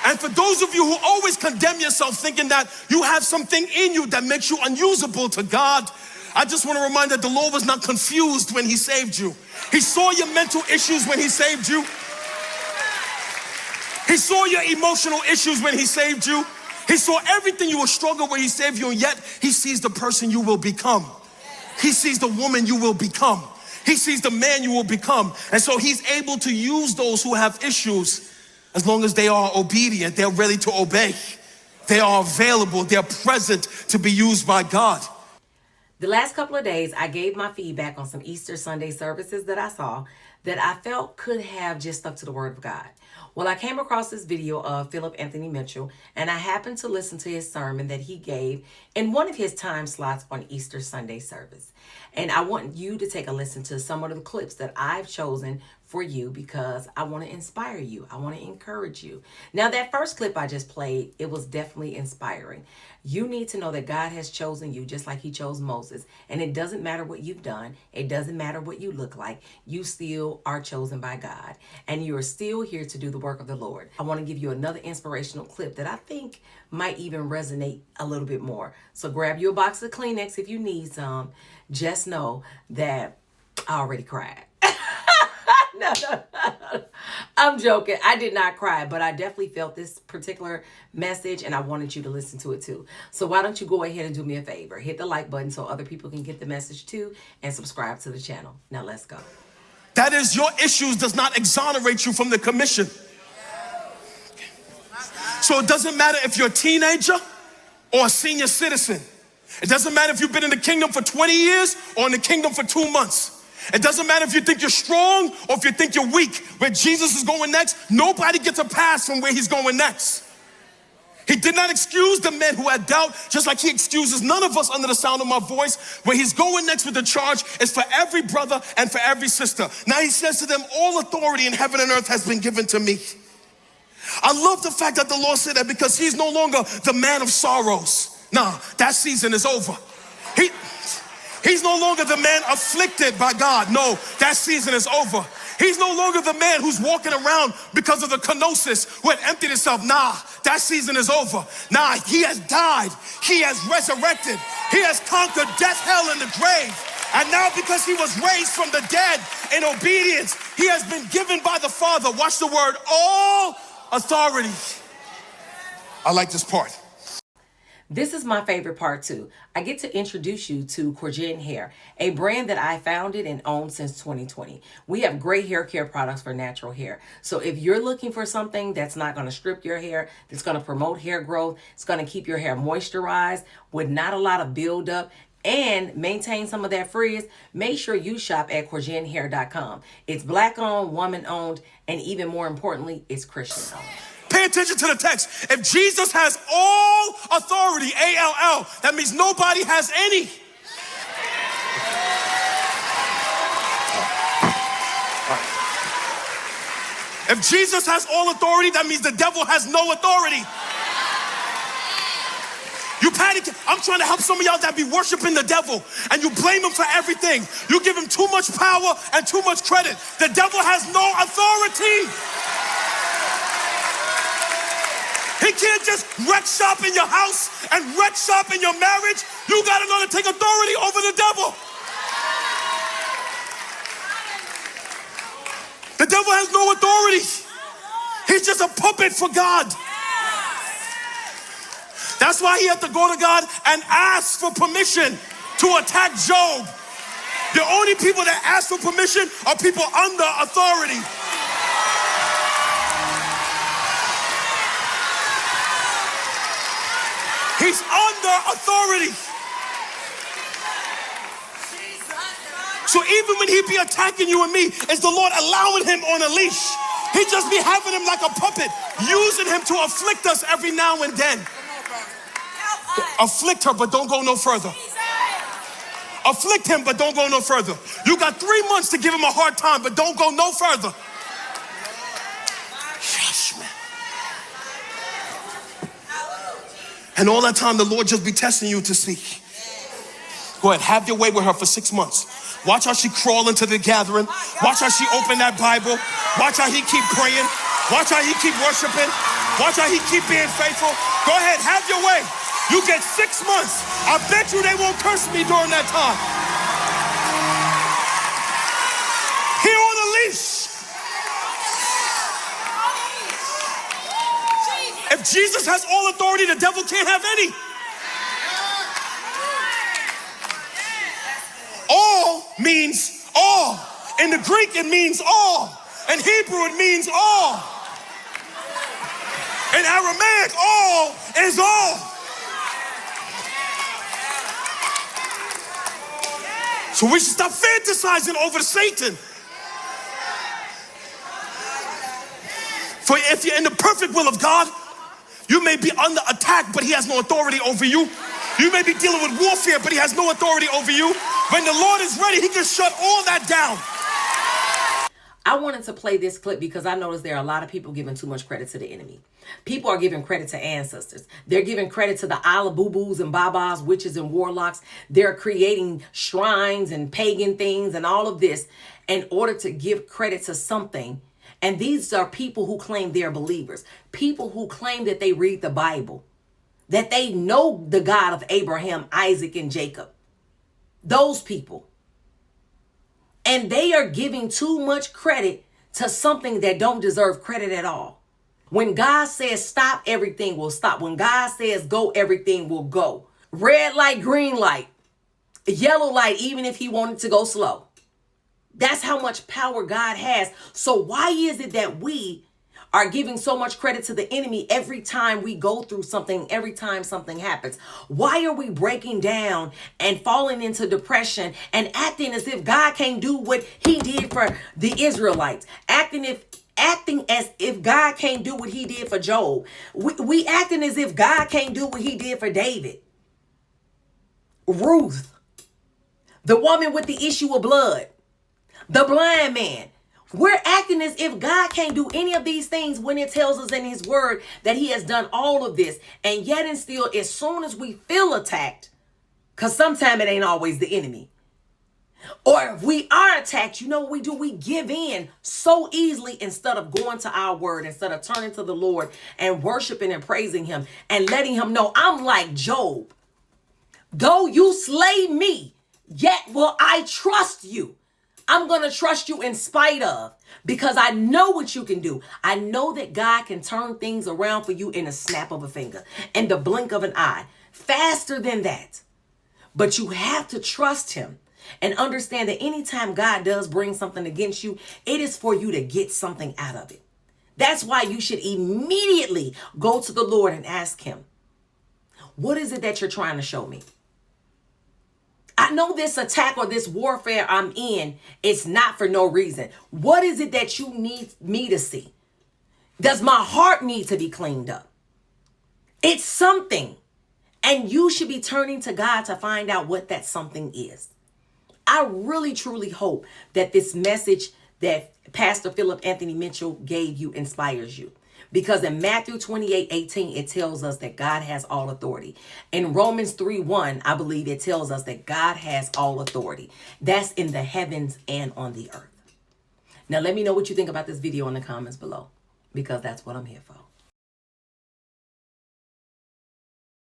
And for those of you who always condemn yourself thinking that you have something in you that makes you unusable to God, I just want to remind that the Lord was not confused when he saved you. He saw your mental issues when he saved you. He saw your emotional issues when he saved you. He saw everything you were struggling when he saved you, and yet he sees the person you will become. He sees the woman you will become. He sees the man you will become. And so he's able to use those who have issues as long as they are obedient, they're ready to obey. They are available, they're present to be used by God. The last couple of days, I gave my feedback on some Easter Sunday services that I saw that I felt could have just stuck to the Word of God. Well, I came across this video of Philip Anthony Mitchell, and I happened to listen to his sermon that he gave in one of his time slots on Easter Sunday service. And I want you to take a listen to some of the clips that I've chosen for you because I want to inspire you. I want to encourage you. Now, that first clip I just played, it was definitely inspiring. You need to know that God has chosen you just like he chose Moses. And it doesn't matter what you've done. It doesn't matter what you look like. You still are chosen by God. And you are still here to do the work of the Lord. I want to give you another inspirational clip that I think might even resonate a little bit more. So grab you a box of Kleenex if you need some. Just know that I already cried. No. I'm joking. I did not cry, but I definitely felt this particular message and I wanted you to listen to it too. So why don't you go ahead and do me a favor? Hit the like button so other people can get the message too and subscribe to the channel. Now let's go. That is, your issues does not exonerate you from the commission. So it doesn't matter if you're a teenager or a senior citizen. It doesn't matter if you've been in the kingdom for 20 years or in the kingdom for 2 months. It doesn't matter if you think you're strong or if you think you're weak. Where Jesus is going next, nobody gets a pass from where he's going next. He did not excuse the men who had doubt, just like he excuses none of us under the sound of my voice. Where he's going next with the charge is for every brother and for every sister. Now he says to them, all authority in heaven and earth has been given to me. I love the fact that the Lord said that because he's no longer the man of sorrows. Nah, that season is over. He's no longer the man afflicted by God. No, that season is over. He's no longer the man who's walking around because of the kenosis who had emptied himself. Nah, that season is over. Nah, he has died. He has resurrected. He has conquered death, hell, and the grave. And now because he was raised from the dead in obedience, he has been given by the Father, watch the word, all authority. I like this part. This is my favorite part too. I get to introduce you to Courgine Hair, a brand that I founded and owned since 2020. We have great hair care products for natural hair. So if you're looking for something that's not going to strip your hair, that's going to promote hair growth, it's going to keep your hair moisturized with not a lot of buildup, and maintain some of that frizz, make sure you shop at CourgineHair.com. It's Black owned, woman owned, and even more importantly, it's Christian owned. Pay attention to the text. If Jesus has all authority, A-L-L, that means nobody has any. If Jesus has all authority, that means the devil has no authority. You panic. I'm trying to help some of y'all that be worshiping the devil and you blame him for everything. You give him too much power and too much credit. The devil has no authority. He can't just wreck shop in your house and wreck shop in your marriage. You gotta learn to take authority over the devil. The devil has no authority. He's just a puppet for God. That's why he had to go to God and ask for permission to attack Job. The only people that ask for permission are people under authority. He's under authority. So even when he be attacking you and me, is the Lord allowing him on a leash? He just be having him like a puppet, using him to afflict us every now and then. Afflict her, but don't go no further. Afflict him, but don't go no further. You got 3 months to give him a hard time, but don't go no further. Yes, man. And all that time, the Lord just be testing you to see. Go ahead, have your way with her for 6 months. Watch how she crawl into the gathering. Watch how she open that Bible. Watch how he keep praying. Watch how he keep worshiping. Watch how he keep being faithful. Go ahead, have your way. You get 6 months. I bet you they won't curse me during that time. Here on a leash. If Jesus has all authority, the devil can't have any. All means all. In the Greek, it means all. In Hebrew, it means all. In Aramaic, all is all. So we should stop fantasizing over Satan. For if you're in the perfect will of God, you may be under attack, but he has no authority over you. You may be dealing with warfare, but he has no authority over you. When the Lord is ready, he can shut all that down. I wanted to play this clip because I noticed there are a lot of people giving too much credit to the enemy. People are giving credit to ancestors. They're giving credit to the Alabubus and Babas, witches and warlocks. They're creating shrines and pagan things and all of this in order to give credit to something. And these are people who claim they're believers. People who claim that they read the Bible, that they know the God of Abraham, Isaac, and Jacob. Those people. And they are giving too much credit to something that don't deserve credit at all. When God says stop, everything will stop. When God says go, everything will go. Red light, green light, yellow light, even if he wanted to go slow. That's how much power God has. So why is it that we are giving so much credit to the enemy every time we go through something, every time something happens? Why are we breaking down and falling into depression and acting as if God can't do what he did for the Israelites? Acting as if God can't do what he did for Job. We acting as if God can't do what he did for David. Ruth, the woman with the issue of blood, the blind man. We're acting as if God can't do any of these things when it tells us in his word that he has done all of this. And yet and still, as soon as we feel attacked, because sometimes it ain't always the enemy, or if we are attacked, you know what we do? We give in so easily instead of going to our word, instead of turning to the Lord and worshiping and praising him and letting him know, I'm like Job. Though you slay me, yet will I trust you. I'm going to trust you in spite of, because I know what you can do. I know that God can turn things around for you in a snap of a finger, in the blink of an eye, faster than that. But you have to trust him and understand that anytime God does bring something against you, it is for you to get something out of it. That's why you should immediately go to the Lord and ask him, what is it that you're trying to show me? I know this attack or this warfare I'm in, it's not for no reason. What is it that you need me to see? Does my heart need to be cleaned up? It's something. And you should be turning to God to find out what that something is. I really, truly hope that this message that Pastor Philip Anthony Mitchell gave you inspires you. Because in Matthew 28:18, it tells us that God has all authority. In Romans 3:1, I believe it tells us that God has all authority. That's in the heavens and on the earth. Now, let me know what you think about this video in the comments below, because that's what I'm here for.